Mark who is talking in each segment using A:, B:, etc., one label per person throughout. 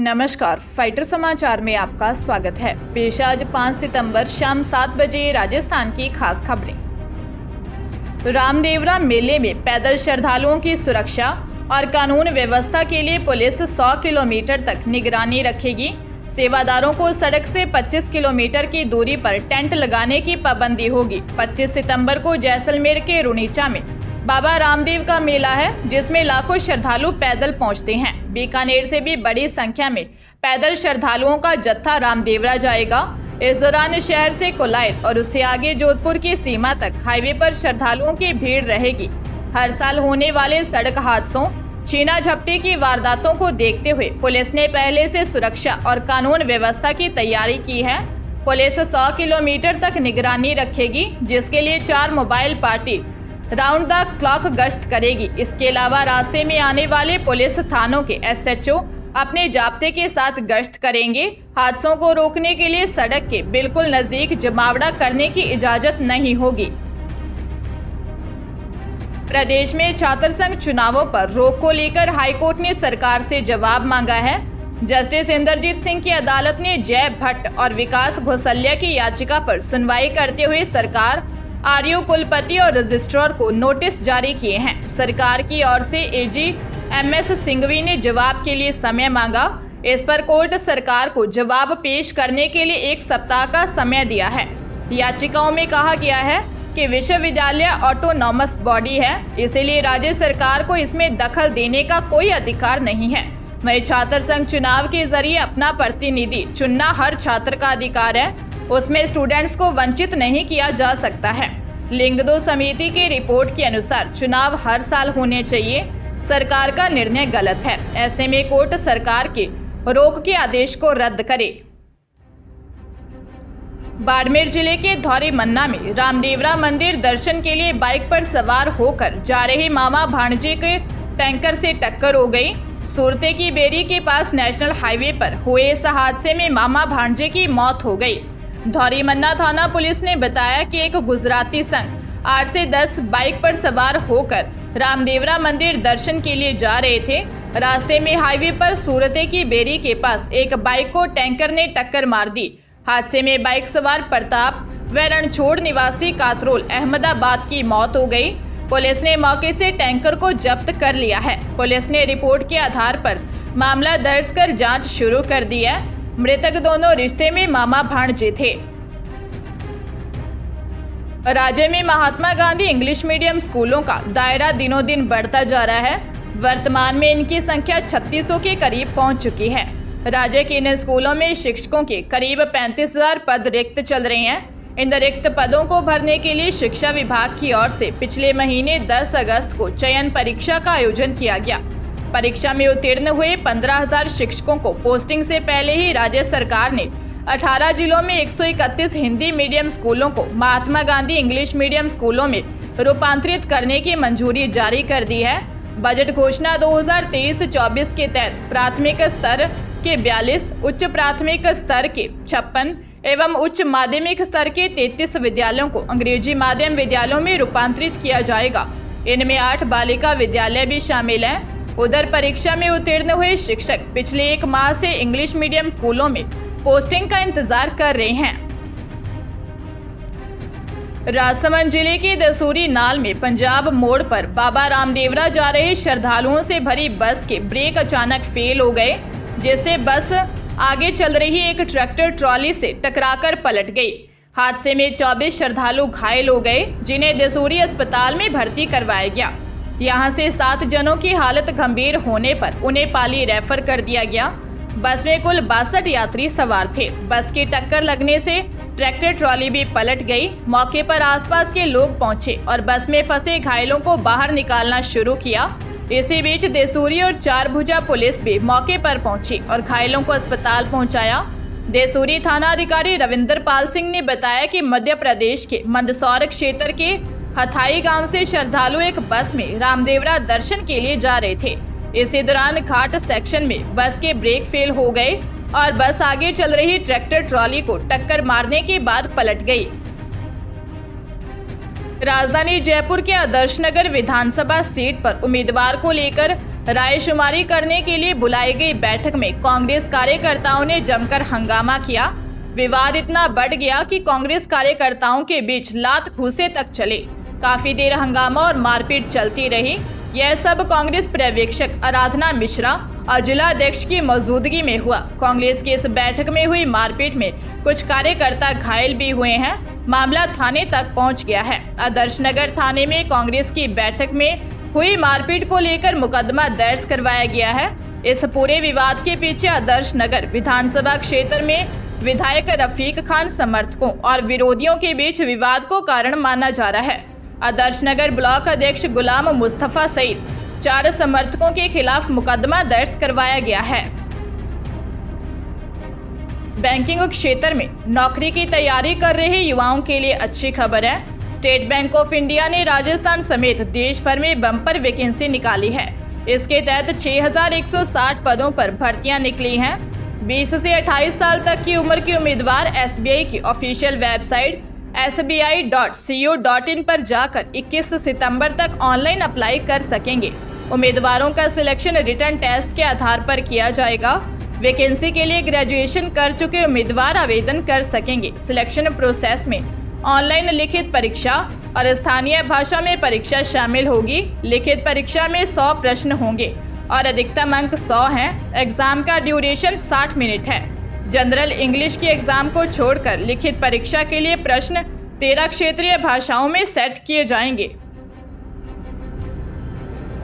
A: नमस्कार, फाइटर समाचार में आपका स्वागत है। पेश आज 5 सितंबर शाम 7 बजे राजस्थान की खास खबरें। रामदेवरा मेले में पैदल श्रद्धालुओं की सुरक्षा और कानून व्यवस्था के लिए पुलिस 100 किलोमीटर तक निगरानी रखेगी। सेवादारों को सड़क से 25 किलोमीटर की दूरी पर टेंट लगाने की पाबंदी होगी। 25 सितंबर को जैसलमेर के रुनीचा में बाबा रामदेव का मेला है, जिसमें लाखों श्रद्धालु पैदल पहुंचते हैं। बीकानेर से भी बड़ी संख्या में पैदल श्रद्धालुओं का जत्था रामदेवरा जाएगा। इस दौरान शहर से कोलायत और उससे आगे जोधपुर की सीमा तक हाईवे पर श्रद्धालुओं की भीड़ रहेगी। हर साल होने वाले सड़क हादसों, छीना झपटी की वारदातों को देखते हुए पुलिस ने पहले से सुरक्षा और कानून व्यवस्था की तैयारी की है। पुलिस 100 किलोमीटर तक निगरानी रखेगी, जिसके लिए 4 mobile party round the clock गश्त करेगी। इसके अलावा रास्ते में आने वाले पुलिस थानों के SHO अपने जाब्ते के साथ गश्त करेंगे। हादसों को रोकने के लिए सड़क के बिल्कुल नजदीक जमावड़ा करने की इजाजत नहीं होगी। प्रदेश में छात्र संघ चुनावों पर रोक को लेकर हाईकोर्ट ने सरकार से जवाब मांगा है। जस्टिस इंद्रजीत सिंह की अदालत ने जय भट्ट और विकास घोसल्या की याचिका पर सुनवाई करते हुए सरकार, आरयू कुलपति और रजिस्ट्रार को नोटिस जारी किए हैं। सरकार की ओर से AG MS सिंघवी ने जवाब के लिए समय मांगा। इस पर कोर्ट सरकार को जवाब पेश करने के लिए 1 सप्ताह का समय दिया है। याचिकाओं में कहा गया है कि विश्वविद्यालय ऑटोनॉमस बॉडी है, इसीलिए राज्य सरकार को इसमें दखल देने का कोई अधिकार नहीं है। वहीं छात्र संघ चुनाव के जरिए अपना प्रतिनिधि चुनना हर छात्र का अधिकार है, उसमें स्टूडेंट्स को वंचित नहीं किया जा सकता है। लिंग 2 समिति की रिपोर्ट के अनुसार चुनाव हर साल होने चाहिए। सरकार का निर्णय गलत है, ऐसे में कोर्ट सरकार के रोक के आदेश को रद्द करे। बाड़मेर जिले के धौरी मन्ना में रामदेवरा मंदिर दर्शन के लिए बाइक पर सवार होकर जा रहे मामा भांजे के टैंकर से टक्कर हो गई। सुरते की बेरी के पास नेशनल हाईवे पर हुए इस हादसे में मामा भांजे की मौत हो गई। धौरी मन्ना थाना पुलिस ने बताया कि एक गुजराती संघ 8 से 10 बाइक पर सवार होकर रामदेवरा मंदिर दर्शन के लिए जा रहे थे। रास्ते में हाईवे पर सूरते की बेरी के पास एक बाइक को टैंकर ने टक्कर मार दी। हादसे में बाइक सवार प्रताप व रणछोड़ निवासी कातरोल अहमदाबाद की मौत हो गई। पुलिस ने मौके से टैंकर को जब्त कर लिया है। पुलिस ने रिपोर्ट के आधार पर मामला दर्ज कर जांच शुरू कर दी है। मृतक दोनों रिश्ते में मामा भांजे थे। राज्य में महात्मा गांधी इंग्लिश मीडियम स्कूलों का दायरा दिनों दिन बढ़ता जा रहा है। वर्तमान में इनकी संख्या 3600 के करीब पहुंच चुकी है। राज्य के इन स्कूलों में शिक्षकों के करीब 35,000 पद रिक्त चल रहे हैं। इन रिक्त पदों को भरने के लिए शिक्षा विभाग की ओर से पिछले महीने 10 अगस्त को चयन परीक्षा का आयोजन किया गया। परीक्षा में उत्तीर्ण हुए 15,000 शिक्षकों को पोस्टिंग से पहले ही राज्य सरकार ने 18 जिलों में 131 हिंदी मीडियम स्कूलों को महात्मा गांधी इंग्लिश मीडियम स्कूलों में रूपांतरित करने की मंजूरी जारी कर दी है। बजट घोषणा 2023-24 के तहत प्राथमिक स्तर के 42, उच्च प्राथमिक स्तर के 56 एवं उच्च माध्यमिक स्तर के 33 विद्यालयों को अंग्रेजी माध्यम विद्यालयों में रूपांतरित किया जाएगा। इनमें 8 बालिका विद्यालय भी शामिल हैं। उधर परीक्षा में उत्तीर्ण हुए शिक्षक पिछले 1 माह से इंग्लिश मीडियम स्कूलों में पोस्टिंग का इंतजार कर रहे हैं। राजसमंद जिले के दसूरी नाल में पंजाब मोड़ पर बाबा रामदेवरा जा रहे श्रद्धालुओं से भरी बस के ब्रेक अचानक फेल हो गए, जिससे बस आगे चल रही एक ट्रैक्टर ट्रॉली से टकराकर पलट गई। हादसे में 24 श्रद्धालु घायल हो गए, जिन्हें दसूरी अस्पताल में भर्ती करवाया गया। यहां से 7 जनों की हालत गंभीर होने पर उन्हें पाली रेफर कर दिया गया। बस में कुल 62 यात्री सवार थे। बस की टक्कर लगने से ट्रैक्टर ट्रॉली भी पलट गई। मौके पर आसपास के लोग पहुंचे और बस में फंसे घायलों को बाहर निकालना शुरू किया। इसी बीच देसूरी और चारभुजा पुलिस भी मौके पर पहुंची और घायलों को अस्पताल पहुंचाया। देसूरी थाना अधिकारी रविंदर पाल सिंह ने बताया कि मध्य प्रदेश के मंदसौर क्षेत्र के हथाई गांव से श्रद्धालु एक बस में रामदेवरा दर्शन के लिए जा रहे थे। इसी दौरान घाट सेक्शन में बस के ब्रेक फेल हो गए और बस आगे चल रही ट्रैक्टर ट्रॉली को टक्कर मारने के बाद पलट गई। राजधानी जयपुर के आदर्श नगर विधानसभा सीट पर उम्मीदवार को लेकर रायशुमारी करने के लिए बुलाई गई बैठक में कांग्रेस कार्यकर्ताओं ने जमकर हंगामा किया। विवाद इतना बढ़ गया कि कांग्रेस कार्यकर्ताओं के बीच लात घूंसे तक चले। काफी देर हंगामा और मारपीट चलती रही। यह सब कांग्रेस पर्यवेक्षक आराधना मिश्रा और जिला अध्यक्ष की मौजूदगी में हुआ। कांग्रेस की इस बैठक में हुई मारपीट में कुछ कार्यकर्ता घायल भी हुए हैं। मामला थाने तक पहुंच गया है। आदर्श नगर थाने में कांग्रेस की बैठक में हुई मारपीट को लेकर मुकदमा दर्ज करवाया गया है। इस पूरे विवाद के पीछे आदर्श नगर विधानसभा क्षेत्र में विधायक रफीक खान समर्थकों और विरोधियों के बीच विवाद को कारण माना जा रहा है। आदर्श नगर ब्लॉक अध्यक्ष गुलाम मुस्तफा सहित 4 समर्थकों के खिलाफ मुकदमा दर्ज करवाया गया है। बैंकिंग क्षेत्र में नौकरी की तैयारी कर रहे युवाओं के लिए अच्छी खबर है। स्टेट बैंक ऑफ इंडिया ने राजस्थान समेत देश भर में बम्पर वैकेंसी निकाली है। इसके तहत 6160 पदों पर भर्तियां निकली हैं। 20 से 28 साल तक की उम्र के उम्मीदवार SBI की ऑफिशियल वेबसाइट sbi.co.in पर जाकर 21 सितंबर तक ऑनलाइन अप्लाई कर सकेंगे। उम्मीदवारों का सिलेक्शन रिटर्न टेस्ट के आधार पर किया जाएगा। वैकेंसी के लिए ग्रेजुएशन कर चुके उम्मीदवार आवेदन कर सकेंगे। सिलेक्शन प्रोसेस में ऑनलाइन लिखित परीक्षा और स्थानीय भाषा में परीक्षा शामिल होगी। लिखित परीक्षा में 100 प्रश्न होंगे और अधिकतम अंक 100 हैं। एग्जाम का ड्यूरेशन 60 मिनट है। जनरल इंग्लिश के एग्जाम को छोड़कर लिखित परीक्षा के लिए प्रश्न 13 क्षेत्रीय भाषाओं में सेट किए जाएंगे।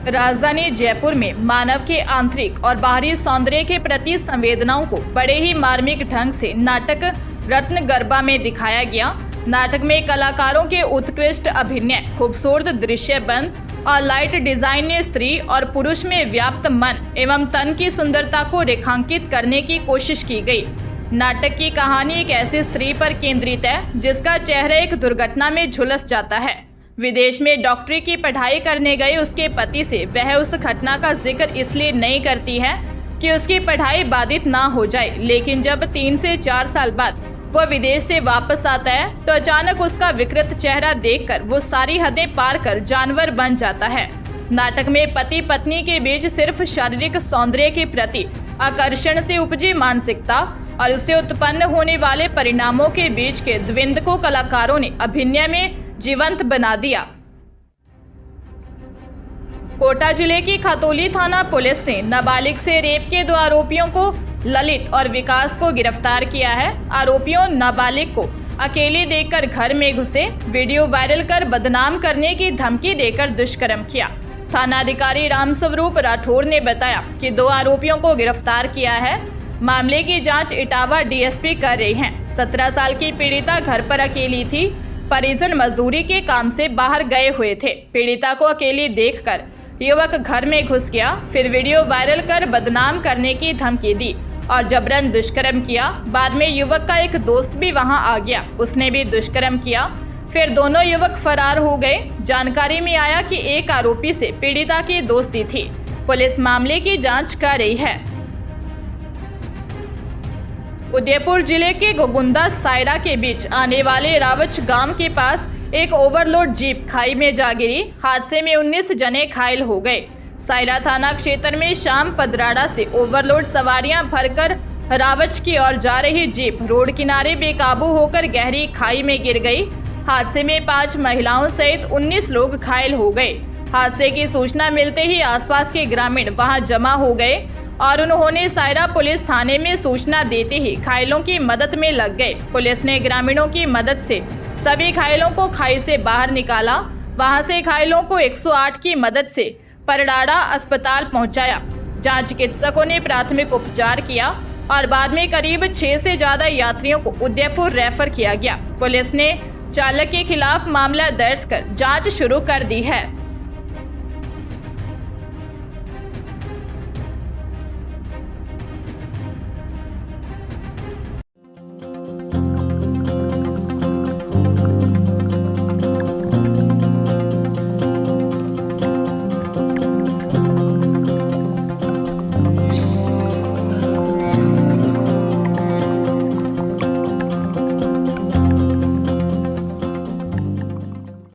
A: राजधानी जयपुर में मानव के आंतरिक और बाहरी सौंदर्य के प्रति संवेदनाओं को बड़े ही मार्मिक ढंग से नाटक रत्न गरबा में दिखाया गया। नाटक में कलाकारों के उत्कृष्ट अभिनय, खूबसूरत दृश्य बंद और लाइट डिजाइन ने स्त्री और पुरुष में व्याप्त मन एवं तन की सुंदरता को रेखांकित करने की कोशिश की गई। नाटक की कहानी एक ऐसी स्त्री पर केंद्रित है जिसका चेहरा एक दुर्घटना में झुलस जाता है। विदेश में डॉक्टरी की पढ़ाई करने गए उसके पति से वह उस घटना का जिक्र इसलिए नहीं करती है कि उसकी पढ़ाई बाधित ना हो जाए, लेकिन जब 3 से 4 साल बाद वह विदेश से वापस आता है तो अचानक उसका विकृत चेहरा देखकर वो सारी हदें पार कर जानवर बन जाता है। नाटक में पति पत्नी के बीच सिर्फ शारीरिक सौंदर्य के प्रति आकर्षण से उपजी मानसिकता और उससे उत्पन्न होने वाले परिणामों के बीच के द्वंद्व को कलाकारों ने अभिनय में जीवंत बना दिया। कोटा जिले की खतौली थाना पुलिस ने नाबालिग से रेप के 2 आरोपियों को ललित और विकास को गिरफ्तार किया है। आरोपियों नाबालिग को अकेले देखकर घर में घुसे, वीडियो वायरल कर बदनाम करने की धमकी देकर दुष्कर्म किया। थानाधिकारी रामस्वरूप राठौर ने बताया कि 2 आरोपियों को गिरफ्तार किया है। मामले की जांच इटावा DSP कर रहे हैं। 17 साल की पीड़िता घर पर अकेली थी। परिजन मजदूरी के काम से बाहर गए हुए थे। पीड़िता को अकेली देखकर युवक घर में घुस गया, फिर वीडियो वायरल कर बदनाम करने की धमकी दी और जबरन दुष्कर्म किया। बाद में युवक का एक दोस्त भी वहां आ गया, उसने भी दुष्कर्म किया। फिर दोनों युवक फरार हो गए। जानकारी में आया कि एक आरोपी से पीड़िता की दोस्ती थी। पुलिस मामले की जांच कर रही है। उदयपुर जिले के गोगुंदा सायरा के बीच आने वाले रावच गांव के पास एक ओवरलोड जीप खाई में जा गिरी। हादसे में 19 जने घायल हो गए। सायरा थाना क्षेत्र में शाम पदराड़ा से ओवरलोड सवारियां भरकर रावच की ओर जा रही जीप रोड किनारे बेकाबू होकर गहरी खाई में गिर गई। हादसे में 5 महिलाओं सहित 19 लोग घायल हो गए। हादसे की सूचना मिलते ही आसपास के ग्रामीण वहां जमा हो गए और उन्होंने सायरा पुलिस थाने में सूचना देते ही घायलों की मदद में लग गए। पुलिस ने ग्रामीणों की मदद से सभी घायलों को खाई से बाहर निकाला। वहां से घायलों को 108 की मदद से परडाड़ा अस्पताल पहुंचाया। जहां चिकित्सकों ने प्राथमिक उपचार किया और बाद में करीब 6 से ज्यादा यात्रियों को उदयपुर रेफर किया गया। पुलिस ने चालक के खिलाफ मामला दर्ज कर जांच शुरू कर दी है।